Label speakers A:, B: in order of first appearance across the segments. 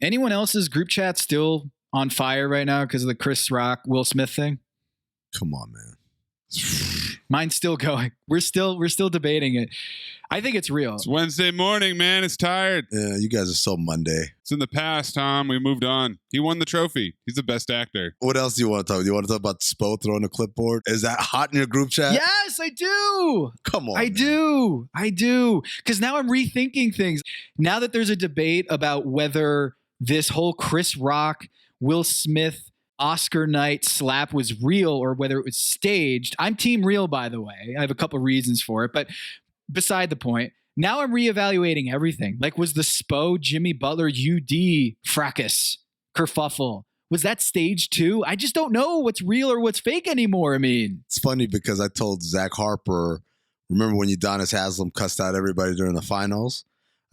A: Anyone else's group chat still on fire right now because of the Chris Rock, Will Smith thing?
B: Come on, man.
A: Mine's still going. We're still debating it. I think it's real.
C: It's Wednesday morning, man. It's tired.
B: Yeah, you guys are so Monday.
C: It's in the past, Tom. We moved on. He won the trophy. He's the best actor.
B: What else do you want to talk about? Do you want to talk about Spo throwing a clipboard? Is that hot in your group chat?
A: Yes, I do.
B: Come on.
A: I do. Because now I'm rethinking things. Now that there's a debate about whether this whole Chris Rock, Will Smith, Oscar night slap was real or whether it was staged. I'm team real, by the way. I have a couple reasons for it, but beside the point, now I'm reevaluating everything. Like, was the Spo Jimmy Butler UD fracas kerfuffle, was that staged too? I just don't know what's real or what's fake anymore. I mean,
B: it's funny because I told Zach Harper, remember when Udonis Haslem cussed out everybody during the finals?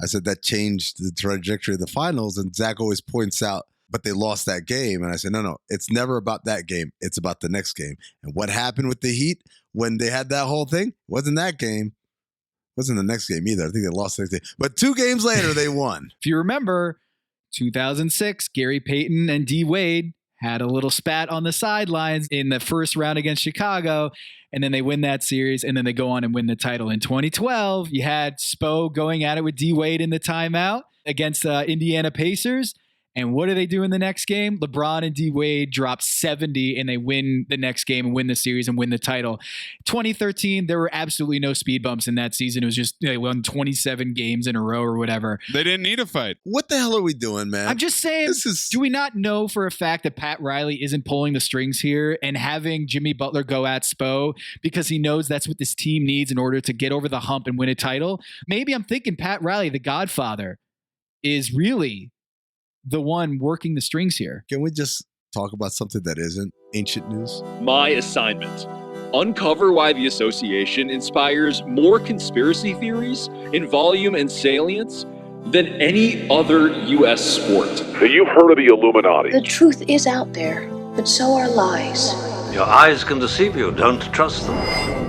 B: I said that changed the trajectory of the finals, and Zach always points out, but they lost that game. And I said, no, it's never about that game. It's about the next game. And what happened with the Heat when they had that whole thing? Wasn't that game. Wasn't the next game either. I think they lost the next game. But 2 games later, they won.
A: If you remember, 2006, Gary Payton and D. Wade had a little spat on the sidelines in the first round against Chicago, and then they win that series, and then they go on and win the title. In 2012, you had Spo going at it with D. Wade in the timeout against Indiana Pacers. And what do they do in the next game? LeBron and D. Wade drop 70 and they win the next game and win the series and win the title. 2013, there were absolutely no speed bumps in that season. It was just they won 27 games in a row or whatever.
C: They didn't need a fight.
B: What the hell are we doing, man?
A: I'm just saying, do we not know for a fact that Pat Riley isn't pulling the strings here and having Jimmy Butler go at Spo because he knows that's what this team needs in order to get over the hump and win a title? Maybe I'm thinking Pat Riley, the Godfather, is really the one working the strings here.
B: Can we just talk about something that isn't ancient news?
D: My assignment: uncover why the association inspires more conspiracy theories in volume and salience than any other U.S. sport.
E: So you've heard of the Illuminati.
F: The truth is out there, but so are lies.
G: Your eyes can deceive you. Don't trust them.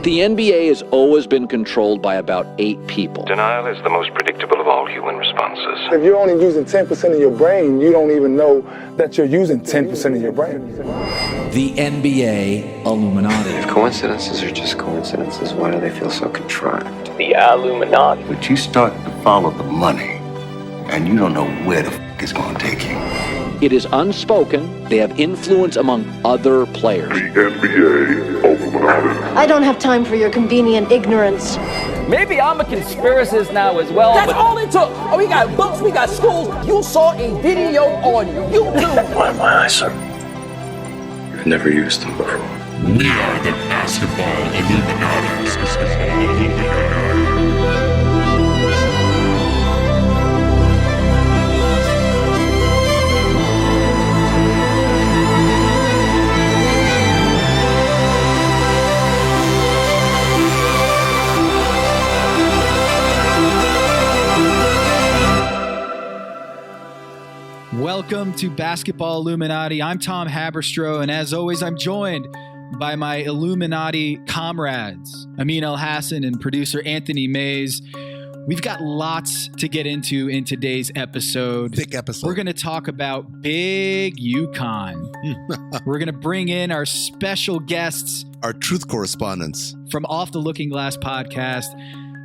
D: The NBA has always been controlled by about 8 people.
E: Denial is the most predictable of all human responses.
H: If you're only using 10% of your brain, you don't even know that you're using 10% of your brain.
I: The NBA Illuminati.
J: If coincidences are just coincidences, why do they feel so contrived?
K: The Illuminati.
L: But you start to follow the money, and you don't know where the f*** it's going to take you.
D: It is unspoken. They have influence among other players.
E: The NBA Illuminati.
F: I don't have time for your convenient ignorance.
K: Maybe I'm a conspiracist now as well.
M: That's all it took. Oh, we got books, we got schools. You saw a video on YouTube.
J: Why my eyes, sir? You've never used them before.
N: We are the Basketball Illuminati.
A: Welcome to Basketball Illuminati. I'm Tom Haberstroh, and as always, I'm joined by my Illuminati comrades, Amin El-Hassan and producer Anthony Mays. We've got lots to get into in today's episode.
B: Thick episode.
A: We're going to talk about Big UConn. We're going to bring in our special guests.
B: Our truth correspondents.
A: From Off the Looking Glass podcast,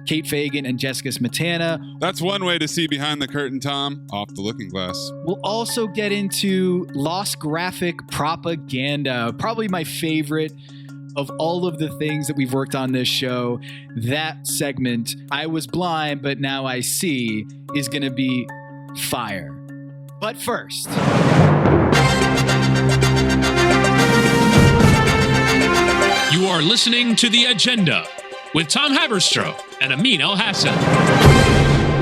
A: Kate Fagan and Jessica Smetana.
C: That's one way to see behind the curtain, Tom. Off the Looking Glass.
A: We'll also get into lost graphic propaganda. Probably my favorite of all of the things that we've worked on this show. That segment, I was blind, but now I see, is going to be fire. But first,
O: you are listening to The Agenda with Tom Haberstroh and Amin El-Hassan.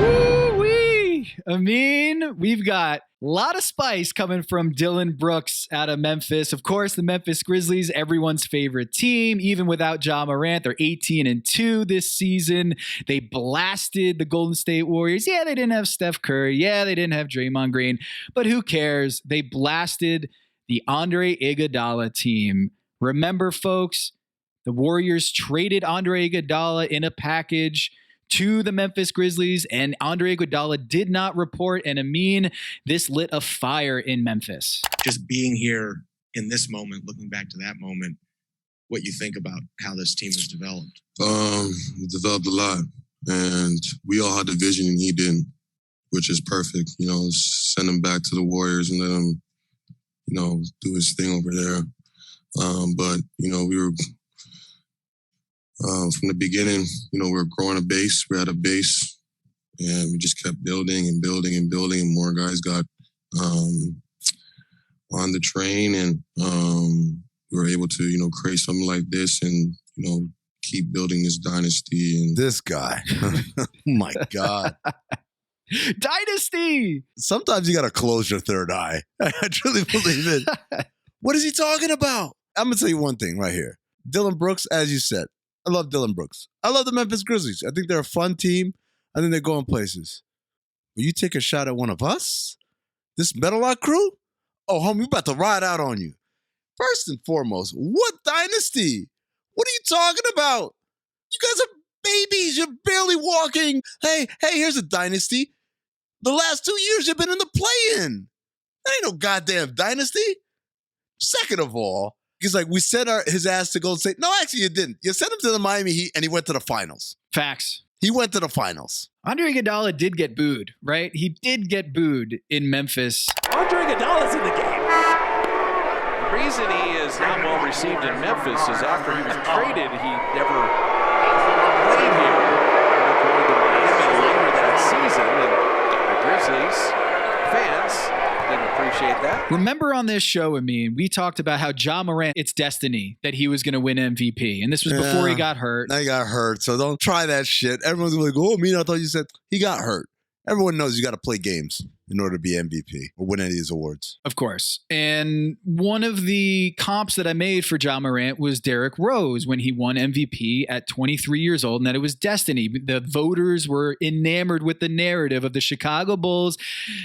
A: Woo-wee! Amin, we've got a lot of spice coming from Dillon Brooks out of Memphis. Of course, the Memphis Grizzlies, everyone's favorite team. Even without Ja Morant, they're 18-2 this season. They blasted the Golden State Warriors. Yeah, they didn't have Steph Curry. Yeah, they didn't have Draymond Green. But who cares? They blasted the Andre Iguodala team. Remember, folks, the Warriors traded Andre Iguodala in a package to the Memphis Grizzlies, and Andre Iguodala did not report. And Amin, this lit a fire in Memphis.
P: Just being here in this moment, looking back to that moment, what you think about how this team has developed?
Q: We developed a lot, and we all had the vision and he didn't, which is perfect. You know, send him back to the Warriors and let him, you know, do his thing over there. But, you know, we were, from the beginning, you know, we were growing a base. We had a base, and we just kept building and building and building, and more guys got on the train, and we were able to, you know, create something like this and, you know, keep building this dynasty. And
B: this guy, oh my God.
A: Dynasty.
B: Sometimes you got to close your third eye. I truly believe it. What is he talking about? I'm going to tell you one thing right here. Dillon Brooks, as you said, I love Dillon Brooks. I love the Memphis Grizzlies. I think they're a fun team. I think they're going places. Will you take a shot at one of us? This Metallock crew? Oh, homie, we about to ride out on you. First and foremost, what dynasty? What are you talking about? You guys are babies. You're barely walking. Hey, here's a dynasty. The last 2 years you've been in the play-in. That ain't no goddamn dynasty. Second of all, because like we sent his ass to Golden State. No, actually you didn't. You sent him to the Miami Heat and he went to the finals.
A: Facts.
B: He went to the finals.
A: Andre Iguodala did get booed, right? He did get booed in Memphis.
M: Andre Iguodala's in the game.
R: The reason he is not well received in Memphis is after he was traded, he never played here. Going to Miami later that season, and the Grizzlies fans didn't appreciate that.
A: Remember on this show, we talked about how Ja Morant, it's destiny that he was going to win MVP. And this was before he got hurt.
B: Now he got hurt, so don't try that shit. Everyone's going to go, I thought you said he got hurt. Everyone knows you got to play games in order to be MVP or win any of these awards.
A: Of course. And one of the comps that I made for Ja Morant was Derrick Rose when he won MVP at 23 years old, and that it was destiny. The voters were enamored with the narrative of the Chicago Bulls,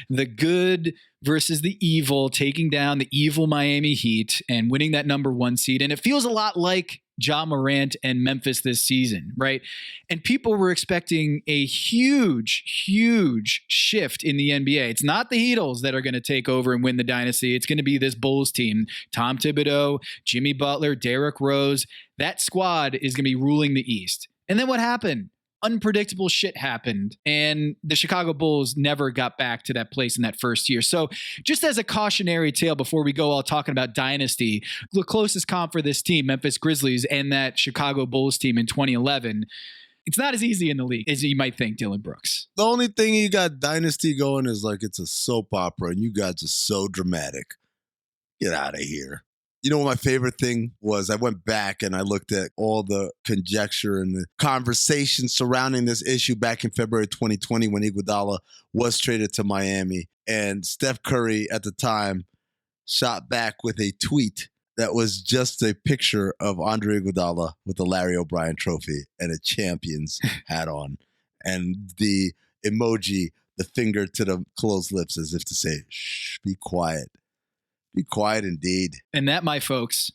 A: the good versus the evil, taking down the evil Miami Heat and winning that number 1 seed. And it feels a lot like Ja Morant and Memphis this season, right? And people were expecting a huge shift in the NBA. It's not the Heatles that are going to take over and win the dynasty. It's going to be this Bulls team. Tom Thibodeau, Jimmy Butler, Derrick Rose. That squad is going to be ruling the East. And then what happened? Unpredictable shit happened, and the Chicago Bulls never got back to that place in that first year. So just as a cautionary tale before we go all talking about dynasty, the closest comp for this team, Memphis Grizzlies, and that Chicago Bulls team in 2011, it's not as easy in the league as you might think, Dillon Brooks.
B: The only thing you got dynasty going is like it's a soap opera, and you guys are so dramatic. Get out of here. You know what my favorite thing was? I went back and I looked at all the conjecture and the conversation surrounding this issue back in February 2020 when Iguodala was traded to Miami. And Steph Curry at the time shot back with a tweet that was just a picture of Andre Iguodala with the Larry O'Brien trophy and a champion's hat on. And the emoji, the finger to the closed lips as if to say, shh, be quiet. Be quiet indeed.
A: And that, my folks,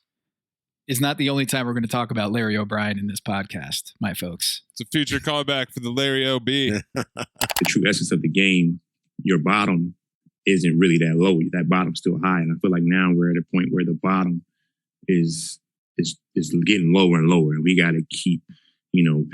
A: is not the only time we're going to talk about Larry O'Brien in this podcast, my folks.
C: It's a future callback for the Larry O.B.
S: The true essence of the game, your bottom isn't really that low. That bottom's still high. And I feel like now we're at a point where the bottom is getting lower and lower. And we got to keep,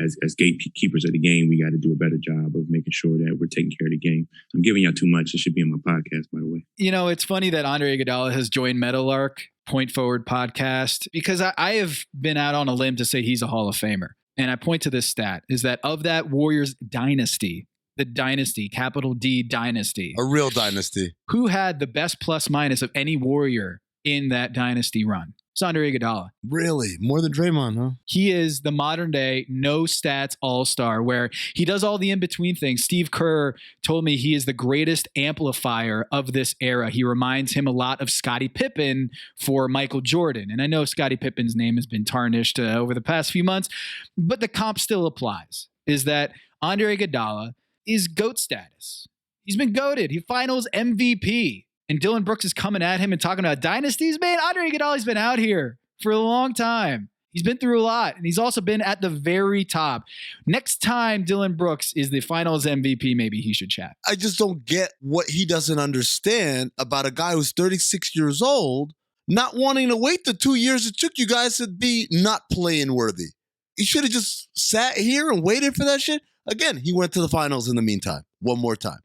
S: as gatekeepers of the game, we got to do a better job of making sure that we're taking care of the game. I'm giving y'all too much. It should be on my podcast, by the way.
A: It's funny that Andre Iguodala has joined Metallark Point Forward podcast because I have been out on a limb to say he's a Hall of Famer. And I point to this stat is that of that Warriors dynasty, the dynasty, capital D dynasty.
B: A real dynasty.
A: Who had the best plus minus of any Warrior in that dynasty run? It's Andre Iguodala.
B: Really? More than Draymond, huh?
A: He is the modern day no stats all-star where he does all the in-between things. Steve Kerr told me he is the greatest amplifier of this era. He reminds him a lot of Scottie Pippen for Michael Jordan. And I know Scottie Pippen's name has been tarnished over the past few months, but the comp still applies, is that Andre Iguodala is GOAT status. He's been GOATed. He finals MVP. And Dillon Brooks is coming at him and talking about dynasties. Man, Andre Iguodala's been out here for a long time. He's been through a lot, and he's also been at the very top. Next time Dillon Brooks is the finals MVP, maybe he should chat.
B: I just don't get what he doesn't understand about a guy who's 36 years old not wanting to wait the 2 years it took you guys to be not playing worthy. He should have just sat here and waited for that shit. Again, he went to the finals in the meantime. One more time.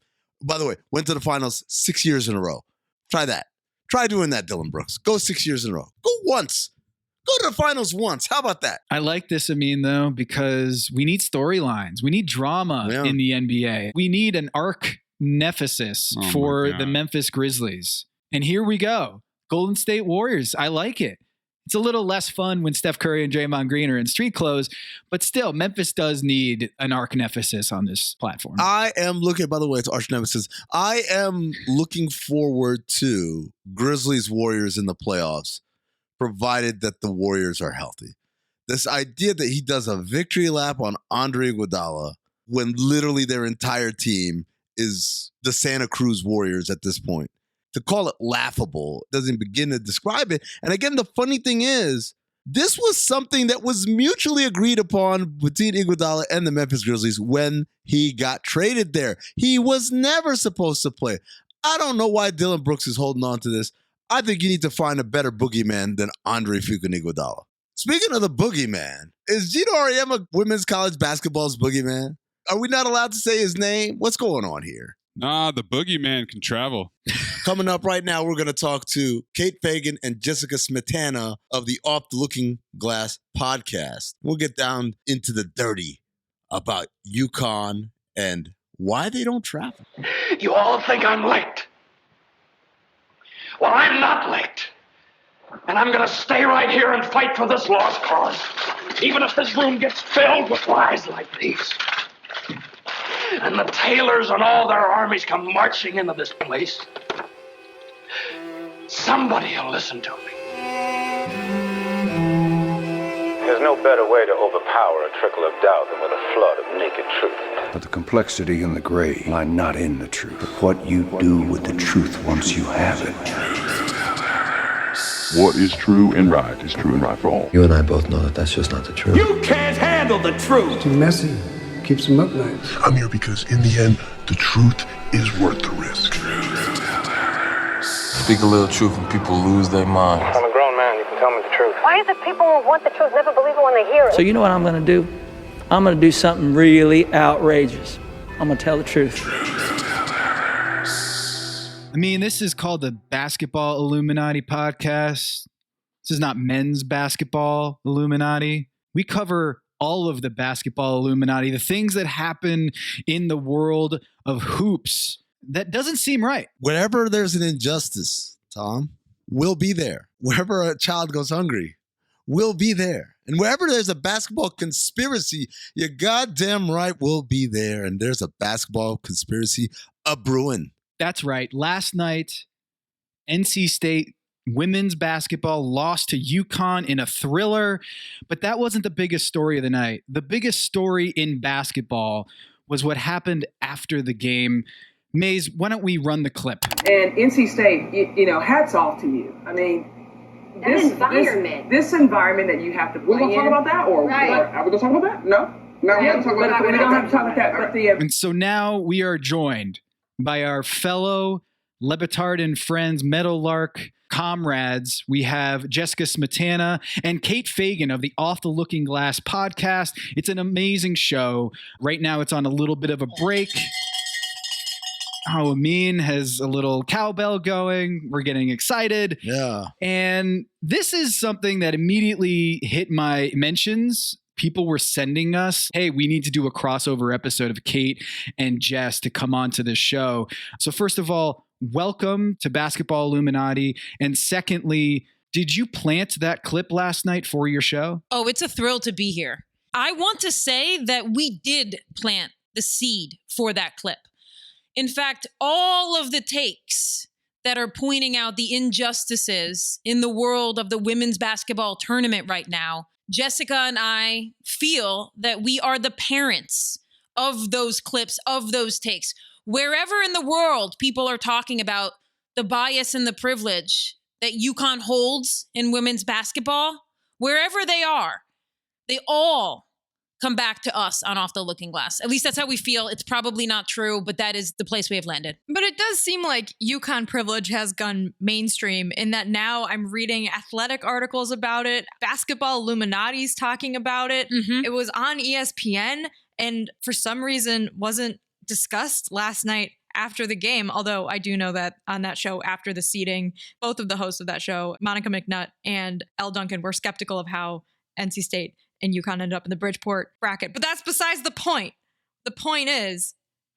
B: By the way, went to the finals 6 years in a row. Try that. Try doing that, Dillon Brooks. Go 6 years in a row. Go once. Go to the finals once. How about that?
A: I like this, Amin, though, because we need storylines. We need drama in the NBA. We need an arc nemesis for the Memphis Grizzlies. And here we go. Golden State Warriors. I like it. It's a little less fun when Steph Curry and Draymond Green are in street clothes, but still, Memphis does need an arc nemesis on this platform.
B: I am looking, by the way, it's arch nemesis. I am looking forward to Grizzlies Warriors in the playoffs, provided that the Warriors are healthy. This idea that he does a victory lap on Andre Iguodala when literally their entire team is the Santa Cruz Warriors at this point. To call it laughable doesn't begin to describe it. And again, the funny thing is, this was something that was mutually agreed upon between Iguodala and the Memphis Grizzlies when he got traded there. He was never supposed to play. I don't know why Dillon Brooks is holding on to this. I think you need to find a better boogeyman than Andre fucking Iguodala. Speaking of the boogeyman, is Gino Auriemma women's college basketball's boogeyman? Are we not allowed to say his name? What's going on here?
C: Nah, the boogeyman can travel.
B: Coming up right now, we're going to talk to Kate Fagan and Jessica Smetana of the Off the Looking Glass podcast. We'll get down into the dirty about UConn and why they don't travel.
T: You all think I'm late. Well, I'm not late. And I'm going to stay right here and fight for this lost cause, even if this room gets filled with lies like these. And the Taylors and all their armies come marching into this place. Somebody will listen to me.
U: There's no better way to overpower a trickle of doubt than with a flood of naked truth.
L: But the complexity and the gray lie not in the truth, but what you do with the truth once you have it.
N: What is true and right is true and right for all.
J: You and I both know that that's just not the truth.
M: You can't handle the truth.
V: Too messy. Keeps them up nights.
N: I'm here because in the end, the truth is worth the risk.
W: Speak a little truth and people lose their minds.
U: I'm a grown man, you can tell me the truth.
F: Why is it people who want the truth never believe it when they hear it?
K: So you know what I'm going to do? I'm going to do something really outrageous. I'm going to tell the truth.
A: I mean, this is called the Basketball Illuminati podcast. This is not men's basketball Illuminati. We cover all of the basketball Illuminati, the things that happen in the world of hoops that doesn't seem right.
B: Wherever there's an injustice, Tom, we'll be there. Wherever a child goes hungry, we'll be there. And wherever there's a basketball conspiracy, you're goddamn right we'll be there. And there's a basketball conspiracy a-brewing.
A: That's right. Last night, NC State women's basketball lost to UConn in a thriller, but that wasn't the biggest story of the night. The biggest story in basketball was what happened after the game. Maze, why don't we run the clip?
X: And NC State, you know, hats off to you. I mean, this environment that you have to play in. We're going to talk about that? Or are we going to talk about that? No? No, we don't have to talk about that. But
A: and so now we are joined by our fellow Lebetard and Friends Meadowlark comrades. We have Jessica Smetana and Kate Fagan of the Off the Looking Glass podcast. It's an amazing show. Right now it's on a little bit of a break. Amin has a little cowbell going. We're getting excited.
B: Yeah.
A: And this is something that immediately hit my mentions. People were sending us, hey, we need to do a crossover episode of Kate and Jess to come on to this show. So first of all, welcome to Basketball Illuminati. And secondly, did you plant that clip last night for your show?
Y: Oh, it's a thrill to be here. I want to say that we did plant the seed for that clip. In fact, all of the takes that are pointing out the injustices in the world of the women's basketball tournament right now, Jessica and I feel that we are the parents of those clips, of those takes. Wherever in the world people are talking about the bias and the privilege that UConn holds in women's basketball, wherever they are, they all come back to us on Off the Looking Glass. At least that's how we feel. It's probably not true, but that is the place we have landed.
D: But it does seem like UConn privilege has gone mainstream in that now I'm reading athletic articles about it. Basketball Illuminati's talking about it.
Y: Mm-hmm.
D: It was on ESPN and for some reason wasn't discussed last night after the game, although I do know that on that show after the seeding, both of the hosts of that show, Monica McNutt and Elle Duncan, were skeptical of how NC State and UConn ended up in the Bridgeport bracket. But that's besides the point. The point is,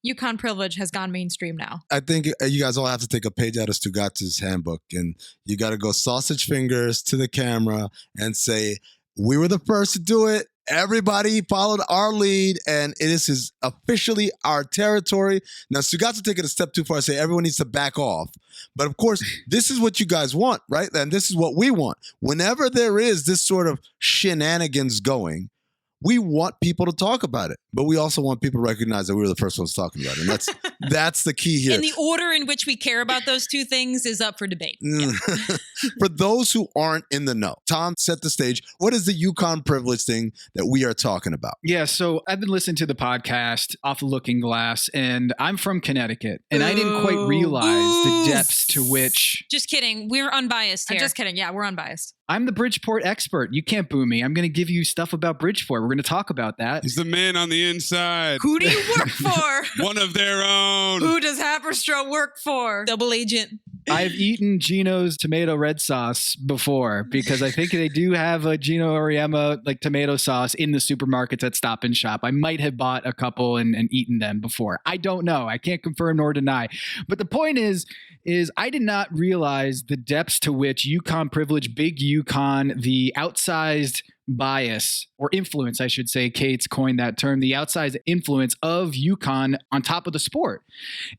D: UConn privilege has gone mainstream now.
B: I think you guys all have to take a page out of Stugatz's handbook, and you got to go sausage fingers to the camera and say, we were the first to do it. Everybody followed our lead, and it is officially our territory. Now, Stugatz will take it a step too far and say everyone needs to back off. But of course, this is what you guys want, right? And this is what we want. Whenever there is this sort of shenanigans going, we want people to talk about it, but we also want people to recognize that we were the first ones talking about it. And that's the key here.
Y: And the order in which we care about those two things is up for debate. Yeah.
B: For those who aren't in the know, Tom set the stage. What is the UConn privilege thing that we are talking about?
A: Yeah, so I've been listening to the podcast Off the Looking Glass, and I'm from Connecticut, and I didn't quite realize the depths to which...
Y: Just kidding. We're unbiased here.
D: I'm just kidding. Yeah, we're unbiased.
A: I'm the Bridgeport expert. You can't boo me. I'm going to give you stuff about Bridgeport. We're going to talk about that.
C: He's the man on the inside.
D: Who do you work for?
C: One of their own.
D: Who does Haberstroh work for?
Y: Double agent.
A: I've eaten Gino's tomato red sauce before because I think they do have a Gino Oriema like tomato sauce in the supermarkets at Stop and Shop. I might have bought a couple and eaten them before. I don't know. I can't confirm nor deny. But the point is I did not realize the depths to which UConn privilege, big UConn, the outsized bias or influence, I should say, Kate's coined that term, the outsized influence of UConn on top of the sport.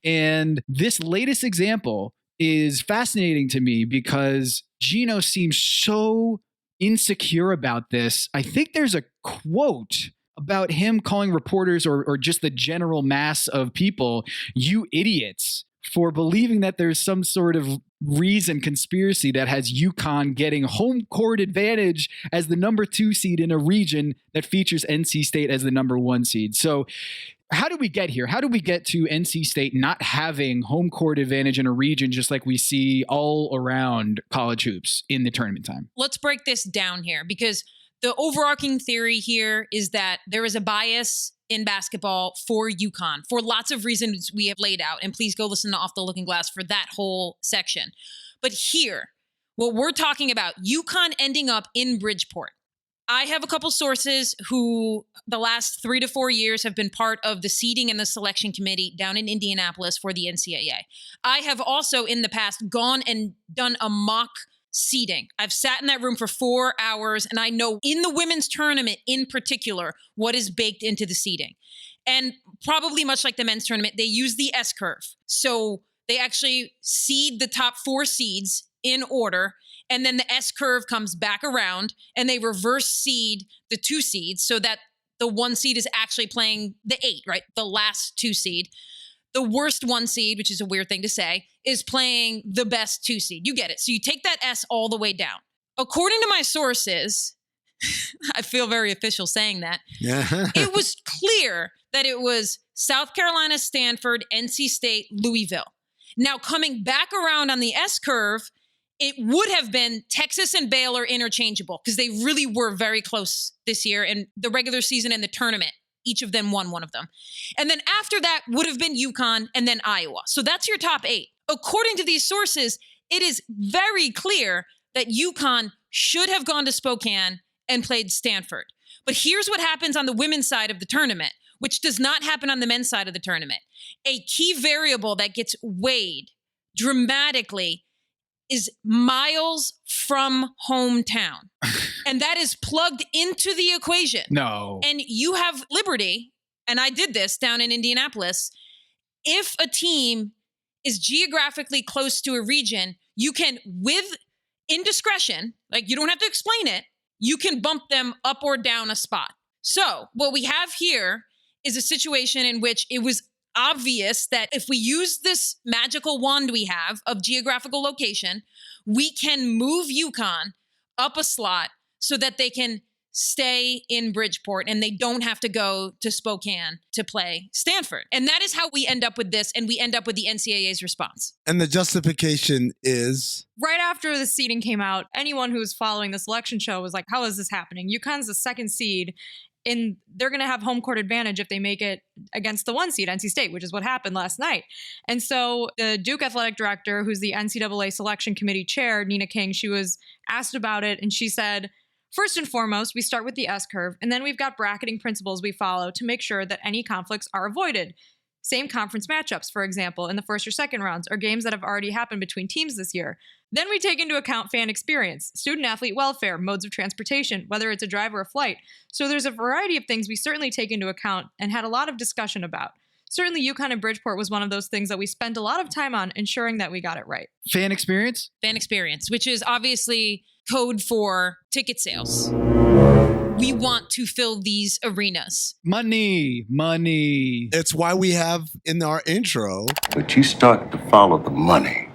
A: And this latest example is fascinating to me because Gino seems so insecure about this. I think there's a quote about him calling reporters or just the general mass of people, you idiots, for believing that there's some sort of reason, conspiracy that has UConn getting home court advantage as the number 2 seed in a region that features NC State as the number 1 seed. So how do we get here? How do we get to NC State not having home court advantage in a region just like we see all around college hoops in the tournament time?
Y: Let's break this down here because the overarching theory here is that there is a bias in basketball for UConn for lots of reasons we have laid out. And please go listen to Off the Looking Glass for that whole section. But here, what we're talking about, UConn ending up in Bridgeport. I have a couple sources who the last 3 to 4 years have been part of the seeding and the selection committee down in Indianapolis for the NCAA. I have also in the past gone and done a mock seeding. I've sat in that room for 4 hours and I know in the women's tournament in particular what is baked into the seeding. And probably much like the men's tournament, they use the S curve. So they actually seed the top 4 seeds in order. And then the S curve comes back around and they reverse seed the 2 seeds so that the 1 seed is actually playing the 8, right? The last 2 seed. The worst 1 seed, which is a weird thing to say, is playing the best 2 seed. You get it. So you take that S all the way down. According to my sources, I feel very official saying that, it was clear that it was South Carolina, Stanford, NC State, Louisville. Now coming back around on the S curve, it would have been Texas and Baylor interchangeable because they really were very close this year in the regular season and the tournament. Each of them won one of them. And then after that would have been UConn and then Iowa. So that's your top 8. According to these sources, it is very clear that UConn should have gone to Spokane and played Stanford. But here's what happens on the women's side of the tournament, which does not happen on the men's side of the tournament. A key variable that gets weighed dramatically is miles from hometown. And that is plugged into the equation.
A: No.
Y: And you have Liberty, and I did this down in Indianapolis. If a team is geographically close to a region, you can, with indiscretion, like you don't have to explain it, you can bump them up or down a spot. So what we have here is a situation in which it was obvious that if we use this magical wand we have of geographical location, we can move UConn up a slot so that they can stay in Bridgeport and they don't have to go to Spokane to play Stanford. And that is how we end up with this, and we end up with the NCAA's response.
B: And the justification is?
D: Right after the seeding came out, anyone who was following the selection show was like, how is this happening? UConn's the second seed, and they're going to have home court advantage if they make it against the 1 seed, NC State, which is what happened last night. And so the Duke athletic director, who's the NCAA selection committee chair, Nina King, she was asked about it, and she said, first and foremost, we start with the S-curve, and then we've got bracketing principles we follow to make sure that any conflicts are avoided. Same conference matchups, for example, in the first or second rounds, or games that have already happened between teams this year. Then we take into account fan experience, student-athlete welfare, modes of transportation, whether it's a drive or a flight. So there's a variety of things we certainly take into account and had a lot of discussion about. Certainly, UConn and Bridgeport was one of those things that we spent a lot of time on ensuring that we got it right.
A: Fan experience?
Y: Fan experience, which is obviously code for ticket sales. We want to fill these arenas.
A: Money.
B: It's why we have in our intro.
L: But you start to follow the money,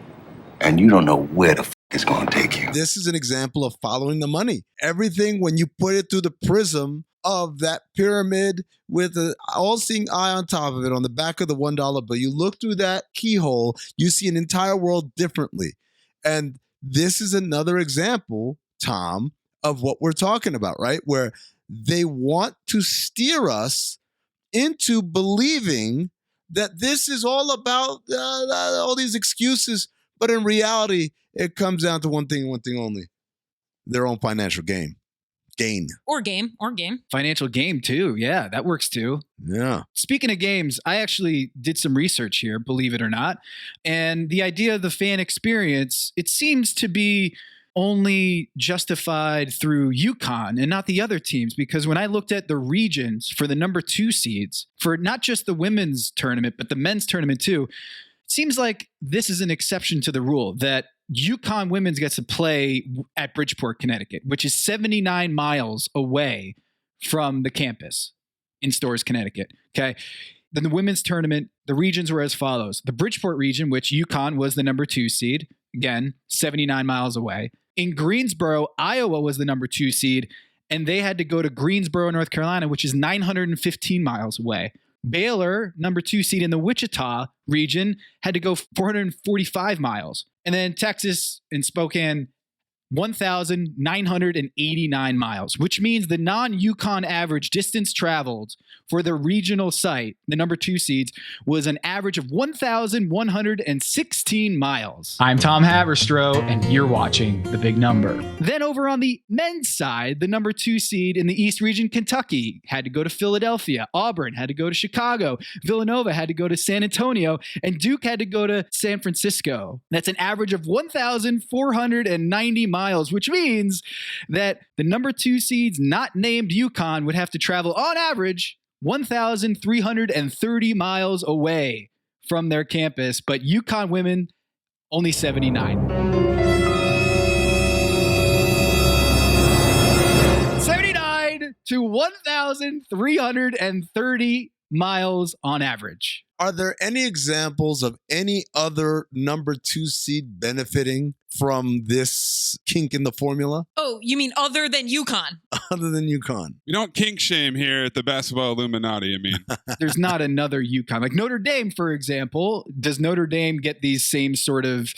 L: and you don't know where the it's going to take you.
B: This is an example of following the money. Everything, when you put it through the prism of that pyramid with an all-seeing eye on top of it on the back of the $1 bill, you look through that keyhole, you see an entire world differently. And this is another example, Tom, of what we're talking about, right? Where they want to steer us into believing that this is all about all these excuses. But in reality, it comes down to one thing only: their own financial gain.
Y: Or game.
A: Financial game too. Yeah, that works too.
B: Yeah.
A: Speaking of games, I actually did some research here, believe it or not. And the idea of the fan experience, it seems to be only justified through UConn and not the other teams. Because when I looked at the regions for the number 2 seeds, for not just the women's tournament, but the men's tournament too, it seems like this is an exception to the rule that UConn women's gets to play at Bridgeport, Connecticut, which is 79 miles away from the campus in Storrs, Connecticut. Okay. Then the women's tournament, the regions were as follows. The Bridgeport region, which UConn was the number 2 seed, again, 79 miles away. In Greensboro, Iowa was the number 2 seed, and they had to go to Greensboro, North Carolina, which is 915 miles away. Baylor, number 2 seed in the Wichita region, had to go 445 miles. And then Texas in Spokane, 1,989 miles, which means the non-UConn average distance traveled for the regional site, the number 2 seeds, was an average of 1,116 miles. I'm Tom Haberstroh, and you're watching The Big Number. Then over on the men's side, the number 2 seed in the East region, Kentucky, had to go to Philadelphia. Auburn had to go to Chicago. Villanova had to go to San Antonio. And Duke had to go to San Francisco. That's an average of 1,490 miles, which means that the number 2 seeds not named UConn would have to travel on average 1,330 miles away from their campus, but UConn women only 79. 79 to 1,330 miles on average.
B: Are there any examples of any other number 2 seed benefiting from this kink in the formula?
Y: Oh, you mean other than UConn?
B: Other than UConn.
C: We don't kink shame here at the Basketball Illuminati, I mean.
A: There's not another UConn. Like Notre Dame, for example. Does Notre Dame get these same sort of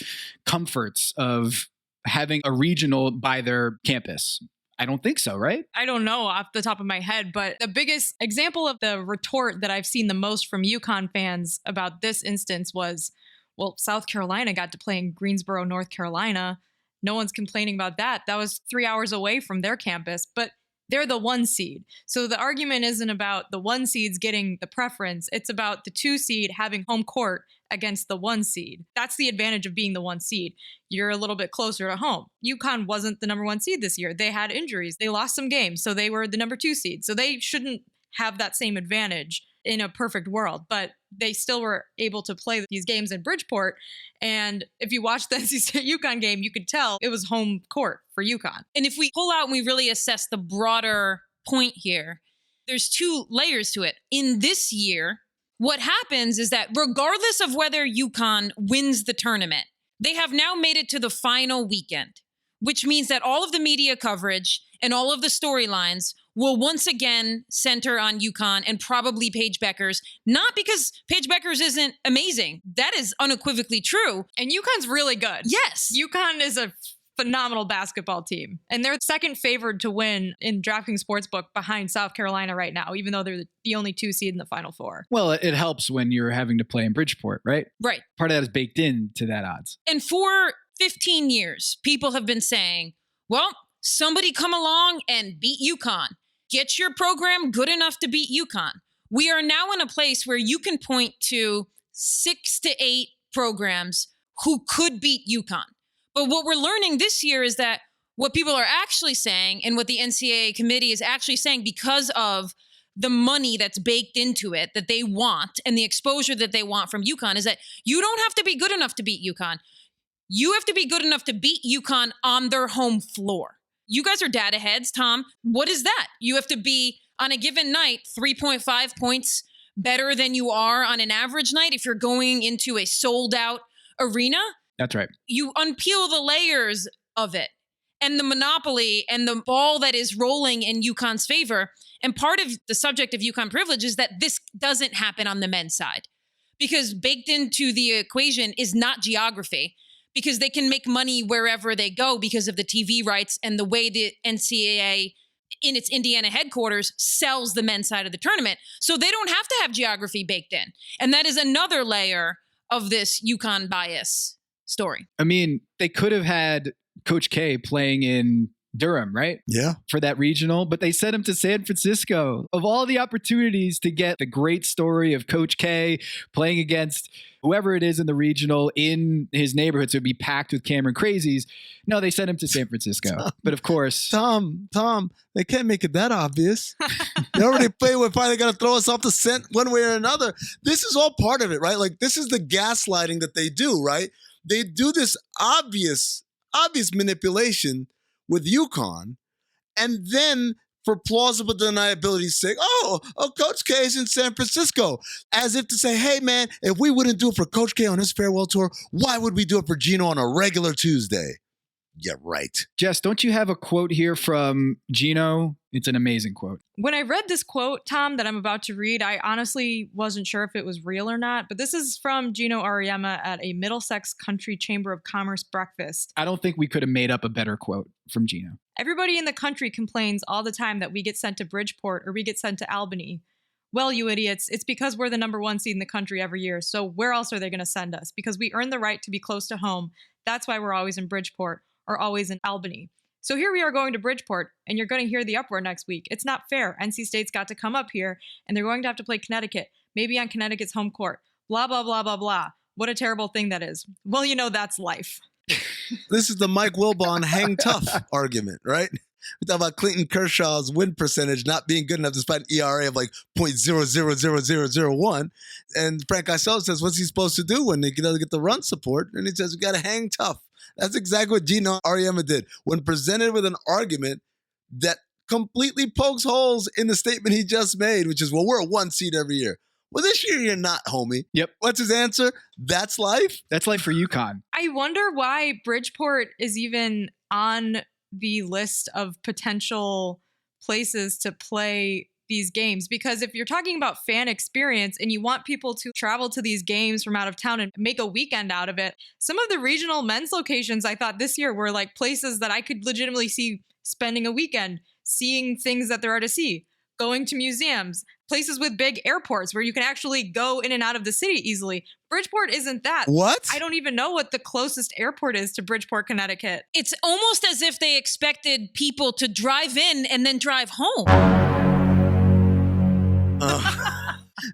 A: comforts of having a regional by their campus? I don't think so, right?
D: I don't know off the top of my head, but the biggest example of the retort that I've seen the most from UConn fans about this instance was, well, South Carolina got to play in Greensboro, North Carolina. No one's complaining about that. That was 3 hours away from their campus, but they're the 1 seed. So the argument isn't about the 1 seeds getting the preference. It's about the 2 seed having home court against the 1 seed. That's the advantage of being the 1 seed. You're a little bit closer to home. UConn wasn't the number 1 seed this year. They had injuries. They lost some games, so they were the number 2 seed. So they shouldn't have that same advantage in a perfect world, but they still were able to play these games in Bridgeport. And if you watch the NC State UConn game, you could tell it was home court for UConn.
Y: And if we pull out and we really assess the broader point here, there's 2 layers to it. In this year, what happens is that regardless of whether UConn wins the tournament, they have now made it to the final weekend, which means that all of the media coverage and all of the storylines will once again center on UConn and probably Paige Beckers, not because Paige Beckers isn't amazing. That is unequivocally true.
D: And UConn's really good.
Y: Yes.
D: UConn is a phenomenal basketball team. And they're second favored to win in DraftKings Sportsbook behind South Carolina right now, even though they're the only 2 seed in the Final Four.
A: Well, it helps when you're having to play in Bridgeport, right?
Y: Right.
A: Part of that is baked into that odds.
Y: And for 15 years, people have been saying, well, somebody come along and beat UConn. Get your program good enough to beat UConn. We are now in a place where you can point to 6 to 8 programs who could beat UConn. But what we're learning this year is that what people are actually saying and what the NCAA committee is actually saying, because of the money that's baked into it that they want and the exposure that they want from UConn, is that you don't have to be good enough to beat UConn. You have to be good enough to beat UConn on their home floor. You guys are data heads, Tom. What is that? You have to be, on a given night, 3.5 points better than you are on an average night if you're going into a sold-out arena.
A: That's right.
Y: You unpeel the layers of it and the monopoly and the ball that is rolling in UConn's favor. And part of the subject of UConn privilege is that this doesn't happen on the men's side, because baked into the equation is not geography, because they can make money wherever they go because of the TV rights and the way the NCAA in its Indiana headquarters sells the men's side of the tournament. So they don't have to have geography baked in. And that is another layer of this UConn bias story.
A: I mean, they could have had Coach K playing in Durham, right?
B: Yeah.
A: For that regional, but they sent him to San Francisco. Of all the opportunities to get the great story of Coach K playing against whoever it is in the regional in his neighborhood, so it'd be packed with Cameron crazies. No, they sent him to San Francisco. But of course,
B: Tom, they can't make it that obvious. They already played. We're finally going to throw us off the scent one way or another. This is all part of it, right? Like, this is the gaslighting that they do, right? They do this obvious manipulation with UConn, and then for plausible deniability's sake, Coach K is in San Francisco, as if to say, hey man, if we wouldn't do it for Coach K on his farewell tour, why would we do it for Gino on a regular Tuesday? Yeah, right.
A: Jess, don't you have a quote here from Gino? It's an amazing quote.
D: When I read this quote, Tom, that I'm about to read, I honestly wasn't sure if it was real or not, but this is from Gino Auriemma at a Middlesex Country Chamber of Commerce breakfast.
A: I don't think we could have made up a better quote from Gino.
D: Everybody in the country complains all the time that we get sent to Bridgeport or we get sent to Albany. Well, you idiots, it's because we're the #1 seed in the country every year. So where else are they going to send us? Because we earn the right to be close to home. That's why we're always in Bridgeport or always in Albany. So here we are going to Bridgeport, and you're going to hear the uproar next week. It's not fair. NC State's got to come up here, and they're going to have to play Connecticut, maybe on Connecticut's home court. Blah, blah, blah, blah, blah. What a terrible thing that is. Well, that's life.
B: This is the Mike Wilbon hang tough argument, right? We talk about Clayton Kershaw's win percentage not being good enough despite an ERA of like 0.000001. And Frank Isel says, what's he supposed to do when he doesn't get the run support? And he says, we got to hang tough. That's exactly what Gino Auriemma did. When presented with an argument that completely pokes holes in the statement he just made, which is, well, we're a 1 seed every year. Well, this year you're not, homie.
A: Yep.
B: What's his answer? That's life?
A: That's life for UConn.
D: I wonder why Bridgeport is even on the list of potential places to play these games, because if you're talking about fan experience and you want people to travel to these games from out of town and make a weekend out of it, some of the regional men's locations I thought this year were like places that I could legitimately see spending a weekend, seeing things that there are to see, going to museums, places with big airports where you can actually go in and out of the city easily. Bridgeport isn't that.
B: What?
D: I don't even know what the closest airport is to Bridgeport, Connecticut.
Y: It's almost as if they expected people to drive in and then drive home.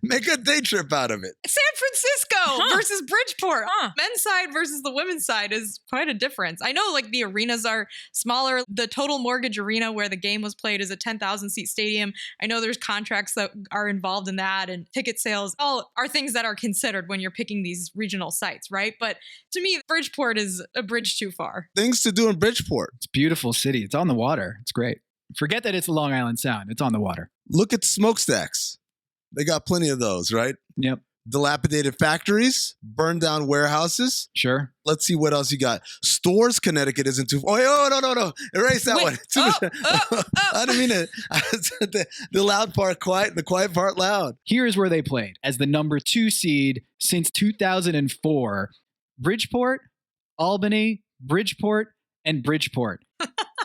B: Make a day trip out of it.
D: San Francisco versus Bridgeport. Men's side versus the women's side is quite a difference. I know like the arenas are smaller. The Total Mortgage Arena where the game was played is a 10,000 seat stadium. I know there's contracts that are involved in that, and ticket sales all are things that are considered when you're picking these regional sites, right? But to me, Bridgeport is a bridge too far.
B: Things to do in Bridgeport.
A: It's a beautiful city. It's on the water. It's great. Forget that it's Long Island Sound. It's on the water.
B: Look at smokestacks. They got plenty of those, right?
A: Yep.
B: dilapidated factories, burned down warehouses.
A: Sure.
B: Let's see what else you got. Stores, Connecticut isn't too. No. Erase that one. I didn't mean it. The loud part quiet, the quiet part loud.
A: Here's where they played as the number 2 seed since 2004. Bridgeport, Albany, Bridgeport, and Bridgeport.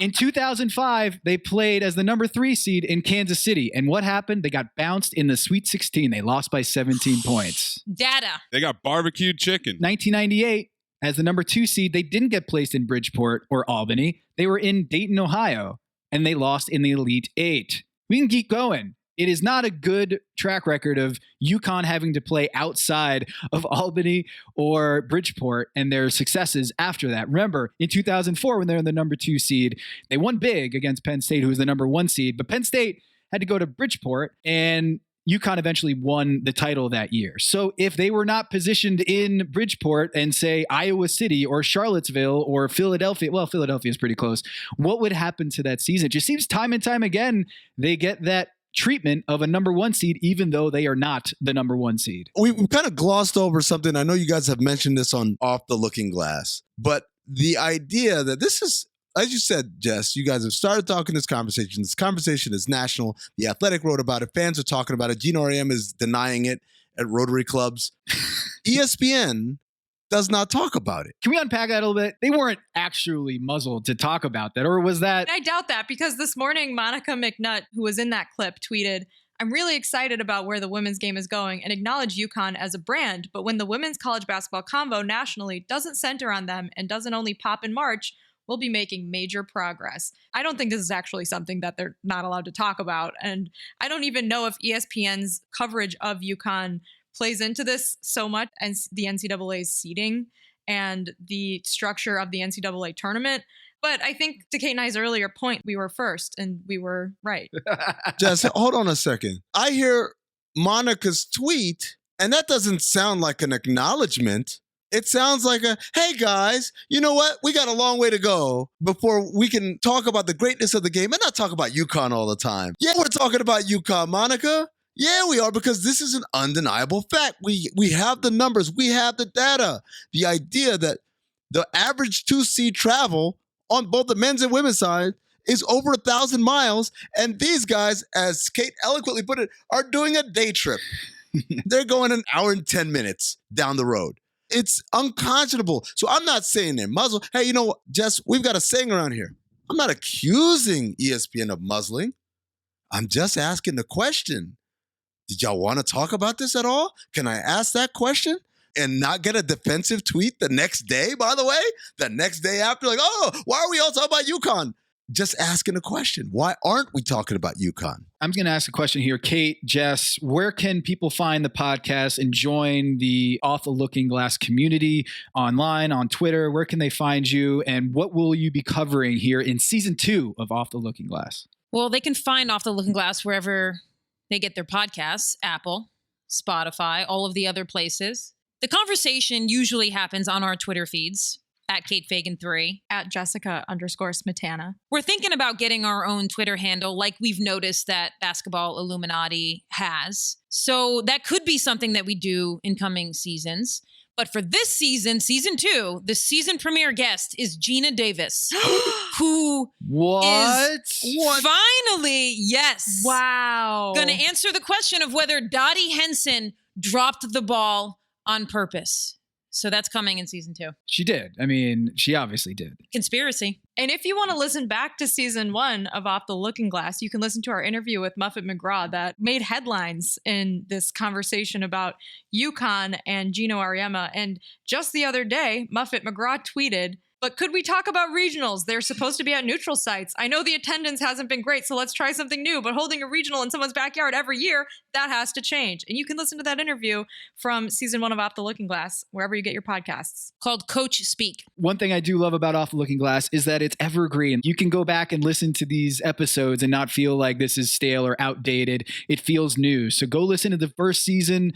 A: In 2005, they played as the number 3 seed in Kansas City. And what happened? They got bounced in the Sweet 16. They lost by 17 points.
Y: Data.
C: They got barbecued chicken.
A: 1998, as the number 2 seed, they didn't get placed in Bridgeport or Albany. They were in Dayton, Ohio, and they lost in the Elite 8. We can keep going. It is not a good track record of UConn having to play outside of Albany or Bridgeport and their successes after that. Remember, in 2004, when they're in the number 2 seed, they won big against Penn State, who was the number 1 seed. But Penn State had to go to Bridgeport, and UConn eventually won the title that year. So if they were not positioned in Bridgeport and say Iowa City or Charlottesville or Philadelphia, well, Philadelphia is pretty close, what would happen to that season? It just seems time and time again, they get that treatment of a number 1 seed, even though they are not the number 1 seed.
B: We've kind of glossed over something. I know you guys have mentioned this on Off the Looking Glass, but the idea that this is, as you said, Jess, you guys have started talking this conversation. This conversation is national. The Athletic wrote about it. Fans are talking about it. Gino Auriemma is denying it at Rotary clubs. ESPN does not talk about it.
A: Can we unpack that a little bit? They weren't actually muzzled to talk about that, or was that?
D: I doubt that, because this morning, Monica McNutt, who was in that clip, tweeted, "I'm really excited about where the women's game is going and acknowledge UConn as a brand, but when the women's college basketball convo nationally doesn't center on them and doesn't only pop in March, we'll be making major progress." I don't think this is actually something that they're not allowed to talk about. And I don't even know if ESPN's coverage of UConn plays into this so much, and the NCAA's seeding and the structure of the NCAA tournament. But I think to Kate and I's earlier point, we were first and we were right.
B: Jess, hold on a second. I hear Monica's tweet, and that doesn't sound like an acknowledgement. It sounds like a, hey guys, you know what? We got a long way to go before we can talk about the greatness of the game and not talk about UConn all the time. Yeah, we're talking about UConn, Monica. Yeah, we are, because this is an undeniable fact. We have the numbers. We have the data. The idea that the average 2 seed travel on both the men's and women's side is over 1,000 miles. And these guys, as Kate eloquently put it, are doing a day trip. They're going an hour and 10 minutes down the road. It's unconscionable. So I'm not saying they're muzzled. Hey, you know what, Jess, we've got a saying around here. I'm not accusing ESPN of muzzling. I'm just asking the question. Did y'all want to talk about this at all? Can I ask that question and not get a defensive tweet the next day, by the way? The next day after, like, oh, why are we all talking about UConn? Just asking a question. Why aren't we talking about UConn?
A: I'm going to ask a question here. Kate, Jess, where can people find the podcast and join the Off the Looking Glass community online, on Twitter? Where can they find you? And what will you be covering here in season 2 of Off the Looking Glass?
Y: Well, they can find Off the Looking Glass wherever they get their podcasts, Apple, Spotify, all of the other places. The conversation usually happens on our Twitter feeds, at Kate Fagan 3,
D: at Jessica_Smetana.
Y: We're thinking about getting our own Twitter handle, like we've noticed that Basketball Illuminati has. So that could be something that we do in coming seasons. But for this season, season 2, the season premiere guest is Gina Davis, who is finally, yes,
D: wow,
Y: going to answer the question of whether Dottie Henson dropped the ball on purpose. So that's coming in season 2.
A: She did. I mean, she obviously did.
Y: Conspiracy.
D: And if you want to listen back to season 1 of Off the Looking Glass, you can listen to our interview with Muffet McGraw that made headlines in this conversation about UConn and Gino Auriemma. And just the other day, Muffet McGraw tweeted, "But could we talk about regionals? They're supposed to be at neutral sites. I know the attendance hasn't been great, so let's try something new. But holding a regional in someone's backyard every year, that has to change." And you can listen to that interview from season 1 of Off the Looking Glass, wherever you get your podcasts.
Y: Called Coach Speak.
A: One thing I do love about Off the Looking Glass is that it's evergreen. You can go back and listen to these episodes and not feel like this is stale or outdated. It feels new. So go listen to the first season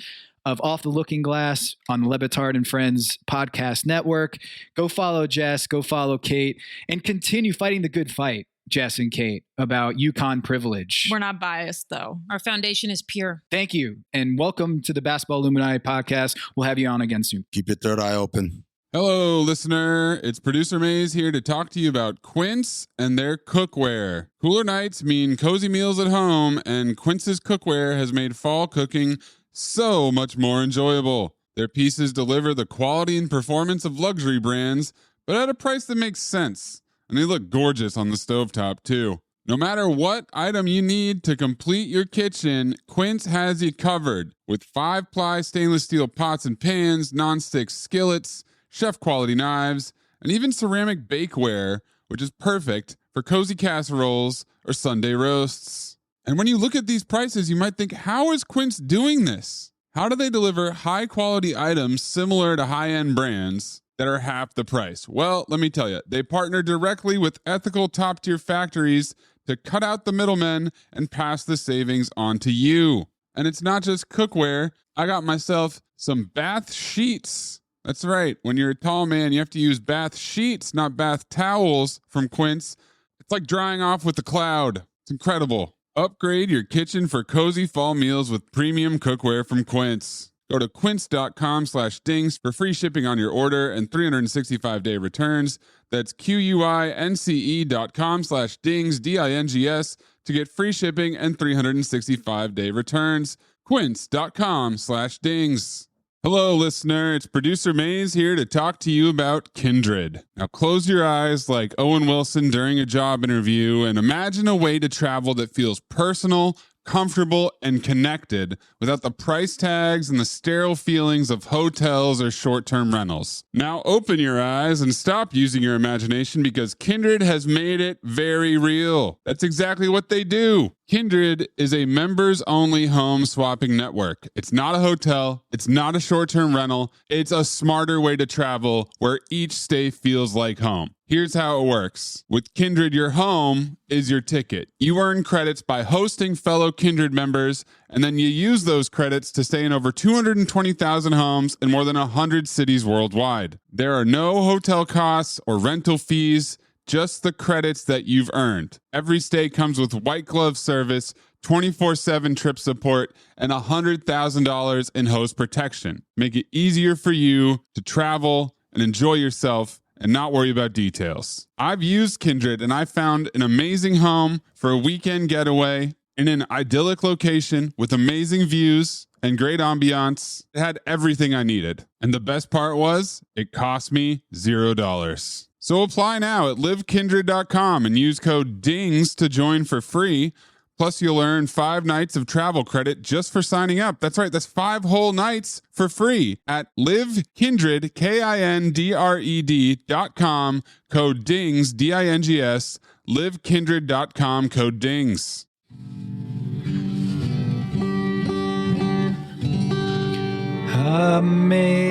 A: of Off the Looking Glass on the Le Batard and Friends podcast network. Go follow Jess, go follow Kate, and continue fighting the good fight. Jess and Kate, about UConn privilege.
D: We're not biased, though.
Y: Our foundation is pure.
A: Thank you. And welcome to the Basketball Illuminati podcast. We'll have you on again soon.
B: Keep your third eye open.
C: Hello, listener. It's Producer Maze here to talk to you about Quince and their cookware. Cooler nights mean cozy meals at home, and Quince's cookware has made fall cooking so much more enjoyable. Their pieces deliver the quality and performance of luxury brands, but at a price that makes sense. And they look gorgeous on the stovetop, too. No matter what item you need to complete your kitchen, Quince has you covered. With 5-ply stainless steel pots and pans, nonstick skillets, chef-quality knives, and even ceramic bakeware, which is perfect for cozy casseroles or Sunday roasts. And when you look at these prices, you might think, how is Quince doing this? How do they deliver high-quality items similar to high-end brands that are half the price? Well, let me tell you, they partner directly with ethical top-tier factories to cut out the middlemen and pass the savings on to you. And it's not just cookware. I got myself some bath sheets. That's right. When you're a tall man, you have to use bath sheets, not bath towels from Quince. It's like drying off with the cloud. It's incredible. Upgrade your kitchen for cozy fall meals with premium cookware from Quince. Go to quince.com/dings for free shipping on your order and 365-day returns. That's QUINCE.com/dings, DINGS, to get free shipping and 365-day returns. Quince.com/dings. Hello, listener. It's Producer Maze here to talk to you about Kindred. Now, close your eyes like Owen Wilson during a job interview and imagine a way to travel that feels personal, comfortable, and connected without the price tags and the sterile feelings of hotels or short-term rentals. Now open your eyes and stop using your imagination because Kindred has made it very real. That's exactly what they do. Kindred is a members-only home swapping network. It's not a hotel. It's not a short-term rental. It's a smarter way to travel where each stay feels like home. Here's how it works. With Kindred, your home is your ticket. You earn credits by hosting fellow Kindred members, and then you use those credits to stay in over 220,000 homes in more than 100 cities worldwide. There are no hotel costs or rental fees, just the credits that you've earned. Every stay comes with white glove service, 24/7 trip support, and $100,000 in host protection. Make it easier for you to travel and enjoy yourself and not worry about details. I've used Kindred and I found an amazing home for a weekend getaway in an idyllic location with amazing views and great ambiance. It had everything I needed. And the best part was, it cost me $0. So apply now at livekindred.com and use code DINGS to join for free. Plus, you'll earn 5 nights of travel credit just for signing up. That's right, that's 5 whole nights for free at livekindred, KINDRED.com, code DINGS, DINGS, livekindred.com, code DINGS.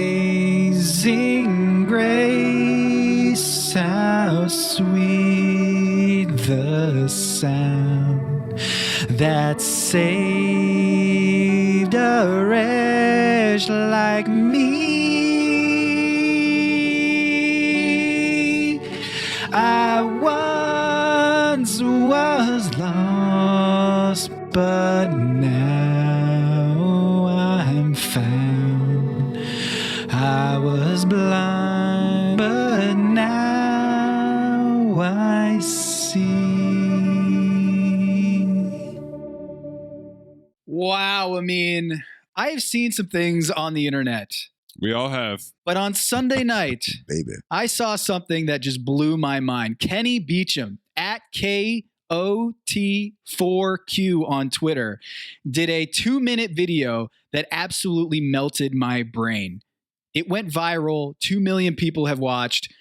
A: Amazing grace, how sweet the sound that saved a wretch like me. I once was lost, but now I'm found. I was blind, but now I see. Wow, I mean, I've seen some things on the internet.
C: We all have.
A: But on Sunday night,
B: baby,
A: I saw something that just blew my mind. Kenny Beecham at KOT4Q on Twitter did a 2-minute video that absolutely melted my brain. It went viral. 2 million people have watched.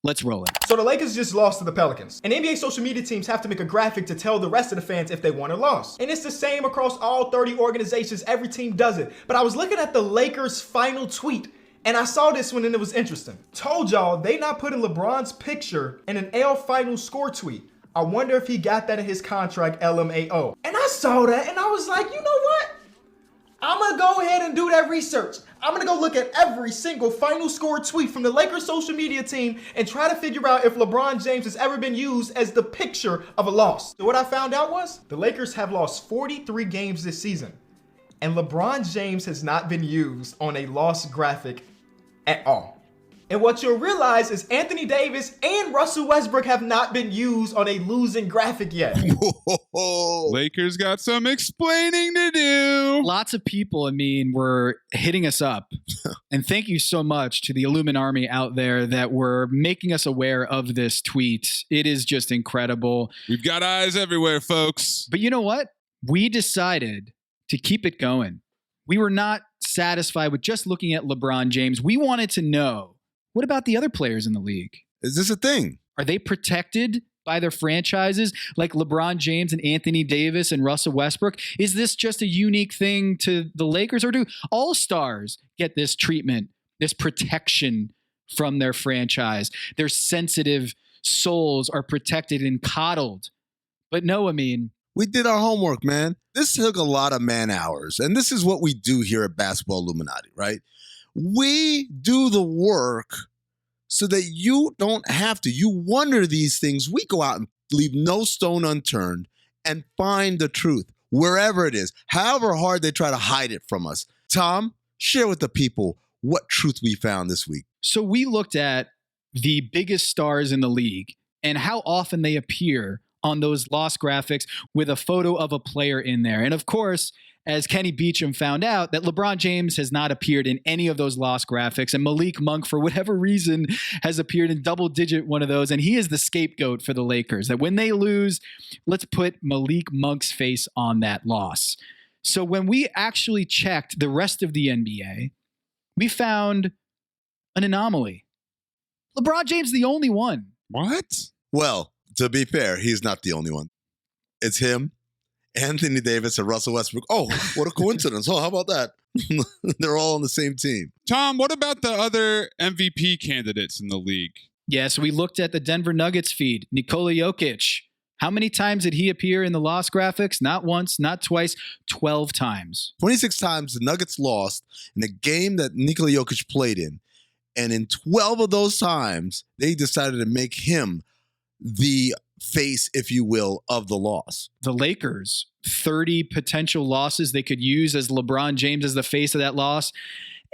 A: Let's roll it.
E: So the Lakers just lost to the Pelicans. And NBA social media teams have to make a graphic to tell the rest of the fans if they won or lost. And it's the same across all 30 organizations. Every team does it. But I was looking at the Lakers' final tweet, and I saw this one and it was interesting. Told y'all they not putting LeBron's picture in an L final score tweet. I wonder if he got that in his contract, LMAO. And I saw that and I was like, you know what? I'm gonna go ahead and do that research. I'm going to go look at every single final score tweet from the Lakers social media team and try to figure out if LeBron James has ever been used as the picture of a loss. So what I found out was the Lakers have lost 43 games this season, and LeBron James has not been used on a loss graphic at all. And what you'll realize is Anthony Davis and Russell Westbrook have not been used on a losing graphic yet.
C: Lakers got some explaining to do.
A: Lots of people, were hitting us up. And thank you so much to the Illumin Army out there that were making us aware of this tweet. It is just incredible.
C: We've got eyes everywhere, folks.
A: But you know what? We decided to keep it going. We were not satisfied with just looking at LeBron James. We wanted to know, what about the other players in the league?
B: Is this a thing?
A: Are they protected by their franchises like LeBron James and Anthony Davis and Russell Westbrook? Is this just a unique thing to the Lakers, or do all stars get this treatment, this protection from their franchise? Their sensitive souls are protected and coddled. But no,
B: we did our homework, man. This took a lot of man hours, and this is what we do here at Basketball Illuminati, right? We do the work so that you don't have to. You wonder these things. We go out and leave no stone unturned and find the truth wherever it is, however hard they try to hide it from us. Tom, share with the people what truth we found this week.
A: So we looked at the biggest stars in the league and how often they appear on those loss graphics with a photo of a player in there. And of course, as Kenny Beecham found out, that LeBron James has not appeared in any of those loss graphics, and Malik Monk, for whatever reason, has appeared in double-digit one of those, and he is the scapegoat for the Lakers, that when they lose, let's put Malik Monk's face on that loss. So when we actually checked the rest of the NBA, we found an anomaly. LeBron James is the only one.
C: What?
B: Well, to be fair, he's not the only one. It's him, Anthony Davis, and Russell Westbrook. Oh, what a coincidence. Oh, how about that? They're all on the same team.
C: Tom, what about the other MVP candidates in the league?
A: Yeah, so we looked at the Denver Nuggets feed. Nikola Jokic. How many times did he appear in the loss graphics? Not once, not twice, 12 times.
B: 26 times the Nuggets lost in a game that Nikola Jokic played in. And in 12 of those times, they decided to make him the face, if you will, of the loss.
A: The Lakers, 30 potential losses they could use as LeBron James as the face of that loss,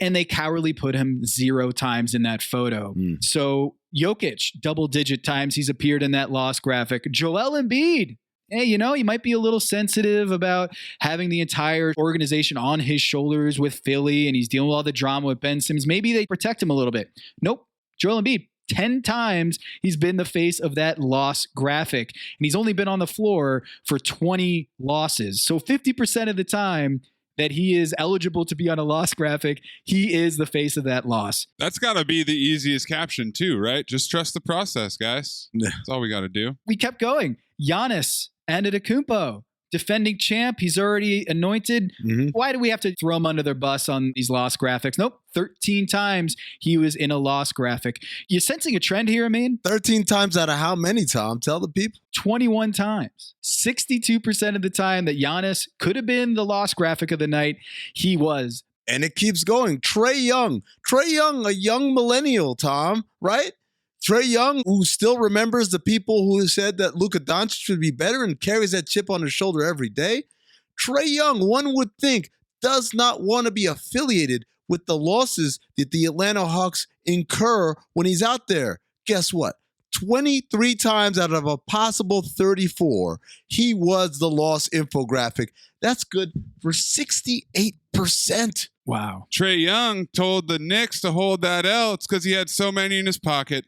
A: and they cowardly put him 0 times in that photo. So Jokic, double-digit times he's appeared in that loss graphic. Joel Embiid, hey, you might be a little sensitive about having the entire organization on his shoulders with Philly, and he's dealing with all the drama with Ben Simmons. Maybe they protect him a little bit. Nope. Joel Embiid, 10 times he's been the face of that loss graphic, and he's only been on the floor for 20 losses. So 50% of the time that he is eligible to be on a loss graphic, he is the face of that loss.
C: That's got to be the easiest caption too, right? Just trust the process, guys. That's all we got to do.
A: We kept going. Giannis Antetokounmpo, defending champ. He's already anointed. Why do we have to throw him under their bus on these loss graphics? Nope. 13 times he was in a loss graphic. You sensing a trend here,
B: 13 times out of how many, Tom? Tell the people.
A: 21 times. 62% of the time that Giannis could have been the loss graphic of the night, he was.
B: And it keeps going. Trae Young, a young millennial, Tom, right? Trae Young, who still remembers the people who said that Luka Doncic should be better and carries that chip on his shoulder every day. Trae Young, one would think, does not want to be affiliated with the losses that the Atlanta Hawks incur when he's out there. Guess what? 23 times out of a possible 34, he was the loss infographic. That's good for 68%.
A: Wow.
C: Trae Young told the Knicks to hold that L. It's because he had so many in his pocket.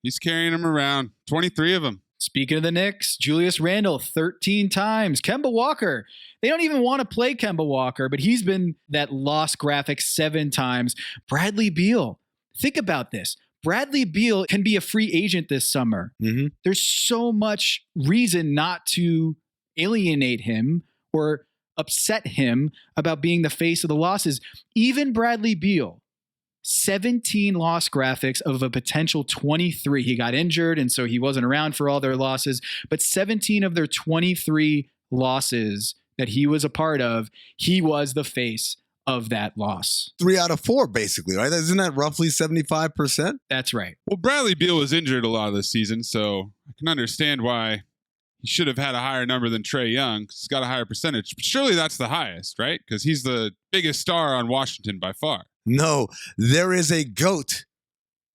C: He's carrying them around. 23 of them.
A: Speaking of the Knicks, Julius Randle, 13 times. Kemba Walker. They don't even want to play Kemba Walker, but he's been that loss graphic 7 times. Bradley Beal. Think about this. Bradley Beal can be a free agent this summer. There's so much reason not to alienate him or upset him about being the face of the losses. Even Bradley Beal, 17 loss graphics of a potential 23. He got injured, and so he wasn't around for all their losses. But 17 of their 23 losses that he was a part of, he was the face of that loss.
B: 3 out of 4, basically, right? Isn't that roughly 75%?
A: That's right.
C: Well, Bradley Beal was injured a lot of this season, so I can understand why he should have had a higher number than Trae Young, because he's got a higher percentage. But surely that's the highest, right? Because he's the biggest star on Washington by far.
B: No, there is a GOAT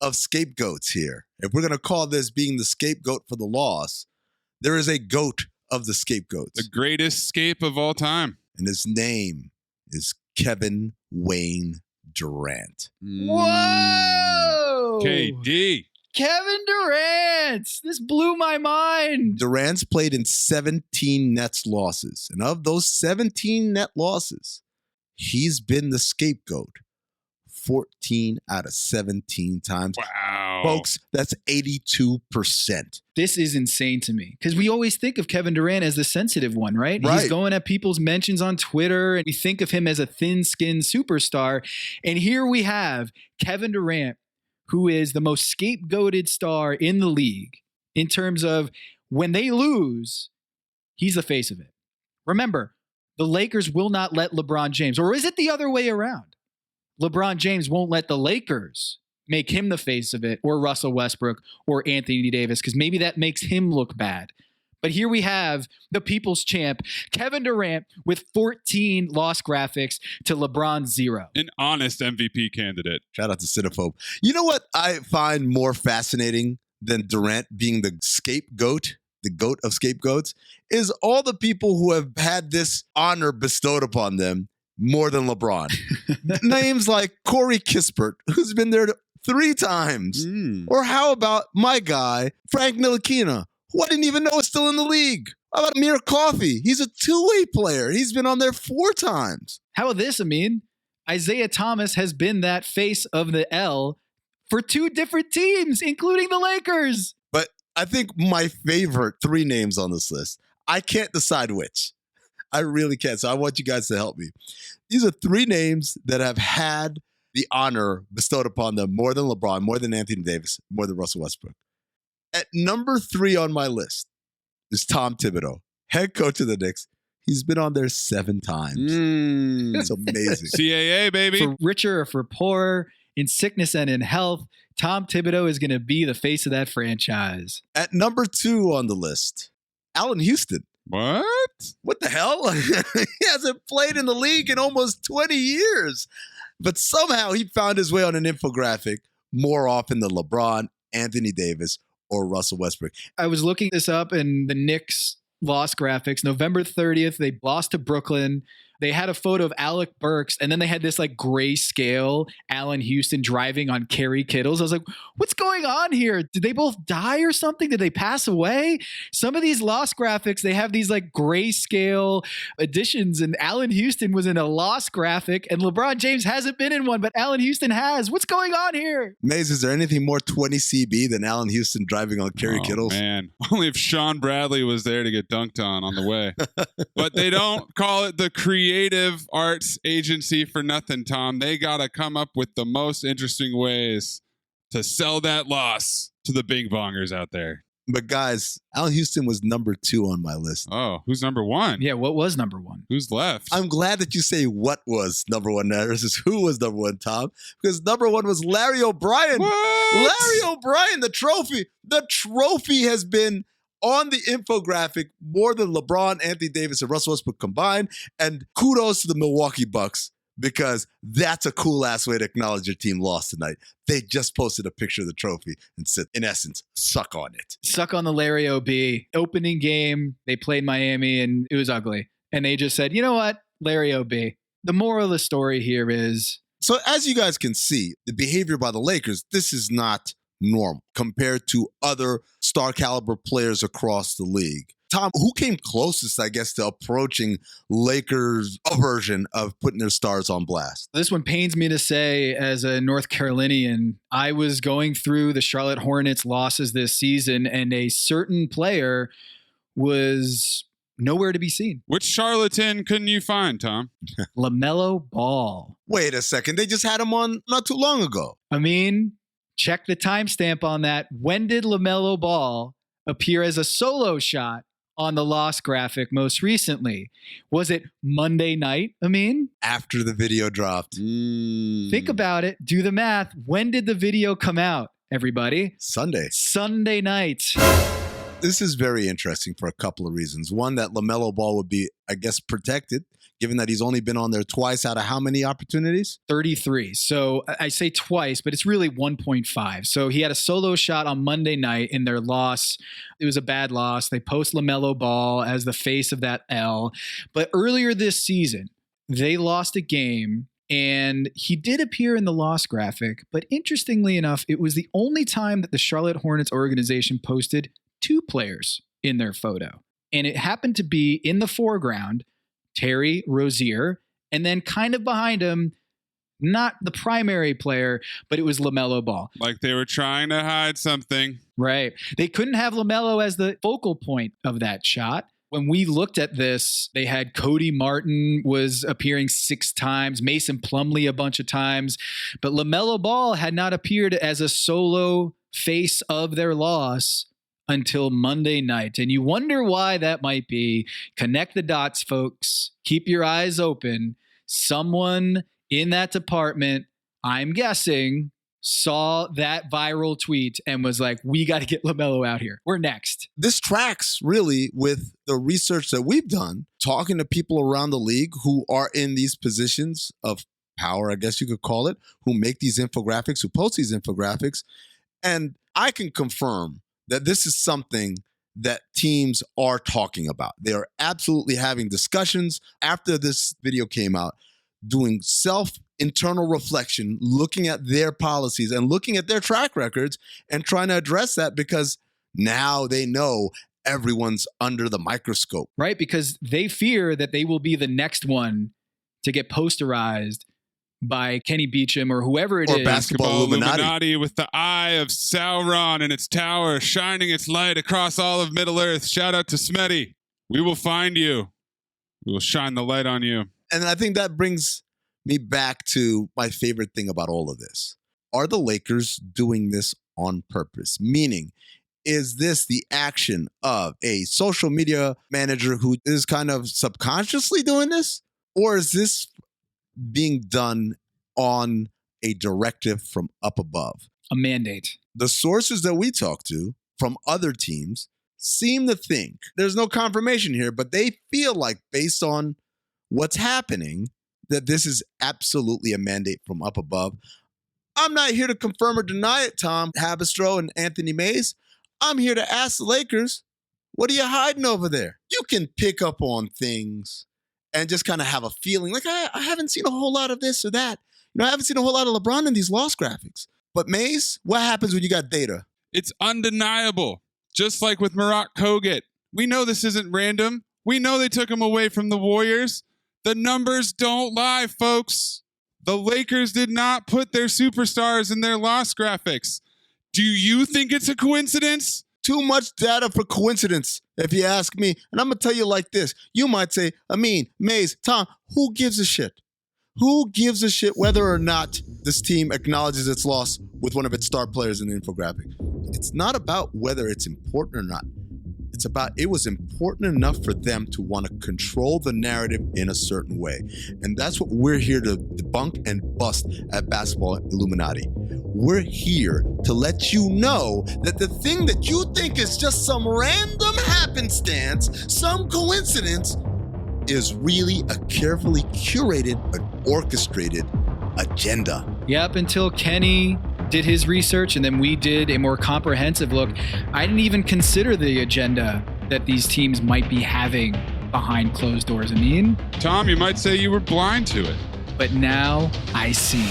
B: of scapegoats here. If we're going to call this being the scapegoat for the loss, there is a GOAT of the scapegoats.
C: The greatest scape of all time.
B: And his name is Kevin Wayne Durant.
A: Whoa!
C: KD.
A: Kevin Durant! This blew my mind.
B: Durant's played in 17 Nets losses. And of those 17 net losses, he's been the scapegoat 14 out of 17 times.
C: Wow.
B: Folks, that's 82%.
A: This is insane to me because we always think of Kevin Durant as the sensitive one, right? He's going at people's mentions on Twitter and we think of him as a thin-skinned superstar. And here we have Kevin Durant, who is the most scapegoated star in the league in terms of when they lose, he's the face of it. Remember, the Lakers will not let LeBron James, or is it the other way around? LeBron James won't let the Lakers make him the face of it, or Russell Westbrook, or Anthony Davis, because maybe that makes him look bad. But here we have the people's champ, Kevin Durant, with 14 loss graphics to LeBron's 0.
C: An honest MVP candidate.
B: Shout out to Cinephobe. You know what I find more fascinating than Durant being the scapegoat, the GOAT of scapegoats, is all the people who have had this honor bestowed upon them more than LeBron. Names like Corey Kispert, who's been there 3 times. Or how about my guy, Frank Ntilikina, who I didn't even know is still in the league. How about Amir Coffey? He's a 2-way player. He's been on there 4 times.
A: How about this, Amin? Isaiah Thomas has been that face of the L for 2 different teams, including the Lakers.
B: But I think my favorite 3 names on this list, I can't decide which. I really can't. So I want you guys to help me. These are 3 names that have had the honor bestowed upon them more than LeBron, more than Anthony Davis, more than Russell Westbrook. At number 3 on my list is Tom Thibodeau, head coach of the Knicks. He's been on there 7 times. It's amazing.
C: CAA, baby.
A: For richer or for poorer, in sickness and in health, Tom Thibodeau is going to be the face of that franchise.
B: At number 2 on the list, Allen Houston. What the hell? He hasn't played in the league in almost 20 years. But somehow he found his way on an infographic more often than LeBron, Anthony Davis, or Russell Westbrook.
A: I was looking this up in the Knicks loss graphics. November 30th, they lost to Brooklyn. They had a photo of Alec Burks, and then they had this like grayscale Allen Houston driving on Kerry Kittles. I was like, what's going on here? Did they both die or something? Did they pass away? Some of these loss graphics, they have these like grayscale additions, and Allen Houston was in a loss graphic, and LeBron James hasn't been in one, but Allen Houston has. What's going on here?
B: Maze, is there anything more 20 CB than Allen Houston driving on Kerry Kittles?
C: Man, only if Sean Bradley was there to get dunked on the way. But they don't call it the Creative Arts Agency for nothing, Tom. They got to come up with the most interesting ways to sell that loss to the bing bongers out there.
B: But guys, Allen Houston was number 2 on my list.
C: Oh, who's number 1?
A: Yeah, what was number 1?
C: Who's left?
B: I'm glad that you say what was number 1 versus who was number 1, Tom, because number 1 was Larry O'Brien.
C: What?
B: Larry O'Brien, the trophy. The trophy has been on the infographic more than LeBron, Anthony Davis, and Russell Westbrook combined. And kudos to the Milwaukee Bucks, because that's a cool-ass way to acknowledge your team lost tonight. They just posted a picture of the trophy and said, in essence, suck on it.
A: Suck on the Larry O.B. Opening game, they played Miami, and it was ugly. And they just said, you know what, Larry O.B. The moral of the story here is...
B: So as you guys can see, the behavior by the Lakers, this is not normal compared to other star caliber players across the league. Tom, who came closest, I guess, to approaching Lakers' version of putting their stars on blast?
A: This one pains me to say as a North Carolinian. I was going through the Charlotte Hornets losses this season, and a certain player was nowhere to be seen.
C: Which charlatan couldn't you find, Tom?
A: LaMelo Ball.
B: Wait a second. They just had him on not too long ago.
A: I mean, check the timestamp on that. When did LaMelo Ball appear as a solo shot on the loss graphic most recently? Was it Monday night, Amin?
B: After the video dropped.
A: Think about it. Do the math. When did the video come out, everybody? Sunday night.
B: This is very interesting for a couple of reasons. One, that LaMelo Ball would be, I guess, protected, given that he's only been on there twice out of how many opportunities?
A: 33. So I say twice, but it's really 1.5. So he had a solo shot on Monday night in their loss. It was a bad loss. They post LaMelo Ball as the face of that L. But earlier this season, they lost a game, and he did appear in the loss graphic. But interestingly enough, it was the only time that the Charlotte Hornets organization posted 2 players in their photo. And it happened to be in the foreground, Terry Rozier, and then kind of behind him, not the primary player, but it was LaMelo Ball.
C: Like they were trying to hide something.
A: Right. They couldn't have LaMelo as the focal point of that shot. When we looked at this, they had Cody Martin was appearing 6 times, Mason Plumlee a bunch of times, but LaMelo Ball had not appeared as a solo face of their loss until Monday night. And you wonder why that might be. Connect the dots, folks. Keep your eyes open. Someone in that department, I'm guessing, saw that viral tweet and was like, we got to get LaMelo out here. We're next.
B: This tracks really with the research that we've done, talking to people around the league who are in these positions of power, I guess you could call it, who make these infographics, who post these infographics. And I can confirm that this is something that teams are talking about. They are absolutely having discussions after this video came out, doing internal reflection, looking at their policies and looking at their track records and trying to address that, because now they know everyone's under the microscope.
A: Right? Because they fear that they will be the next one to get posterized by Kenny Beecham or whoever it is.
B: Or Basketball Illuminati.
C: With the eye of Sauron in its tower, shining its light across all of Middle-earth. Shout out to Smetty. We will find you. We will shine the light on you.
B: And I think that brings me back to my favorite thing about all of this. Are the Lakers doing this on purpose? Meaning, is this the action of a social media manager who is kind of subconsciously doing this? Or is this being done on a directive from up above?
A: A mandate.
B: The sources that we talk to from other teams seem to think, there's no confirmation here, but they feel like, based on what's happening, that this is absolutely a mandate from up above. I'm not here to confirm or deny it, Tom Habistro and Anthony Mays. I'm here to ask the Lakers, what are you hiding over there? You can pick up on things and just kind of have a feeling like, I haven't seen a whole lot of this or that. I haven't seen a whole lot of LeBron in these loss graphics. But Mays, what happens when you got data?
C: It's undeniable. Just like with Marat Kogut. We know this isn't random. We know they took him away from the Warriors. The numbers don't lie, folks. The Lakers did not put their superstars in their loss graphics. Do you think it's a coincidence?
B: Too much data for coincidence, if you ask me. And I'm going to tell you like this. You might say, Amin, Mays, Tom, who gives a shit? Who gives a shit whether or not this team acknowledges its loss with one of its star players in the infographic? It's not about whether it's important or not. It's about it was important enough for them to want to control the narrative in a certain way. And that's what we're here to debunk and bust at Basketball Illuminati. We're here to let you know that the thing that you think is just some random happenstance, some coincidence, is really a carefully curated and orchestrated agenda.
A: Yep, until Kenny did his research and then we did a more comprehensive look, I didn't even consider the agenda that these teams might be having behind closed doors.
C: Tom, you might say you were blind to it.
A: But now I see.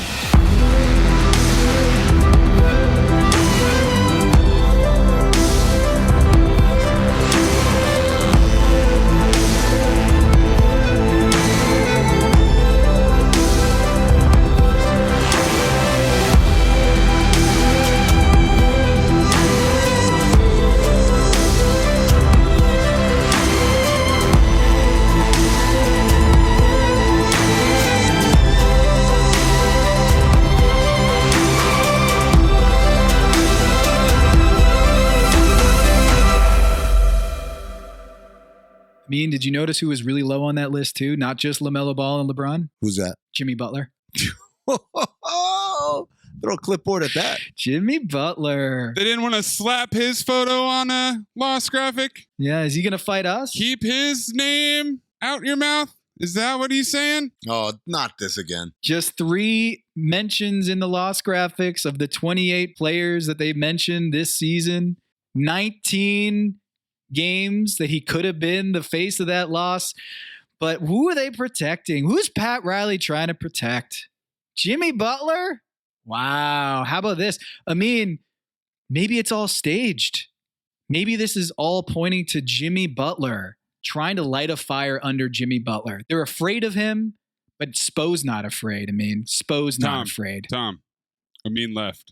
A: Mean, did you notice who was really low on that list too? Not just LaMelo Ball and LeBron.
B: Who's that?
A: Jimmy Butler.
B: Oh, throw a clipboard at that.
A: Jimmy Butler.
C: They didn't want to slap his photo on a loss graphic.
A: Yeah, is he going to fight us?
C: Keep his name out your mouth. Is that what he's saying?
B: Oh, not this again.
A: Just 3 mentions in the loss graphics of the 28 players that they mentioned this season. 19 games that he could have been the face of that loss. But who are they protecting? Who's Pat Riley trying to protect? Jimmy Butler? Wow. How about this? I mean, maybe it's all staged. Maybe this is all pointing to Jimmy Butler, trying to light a fire under Jimmy Butler. They're afraid of him, but Spo's not afraid. I mean, Spo's not afraid.
C: Tom, Amin left.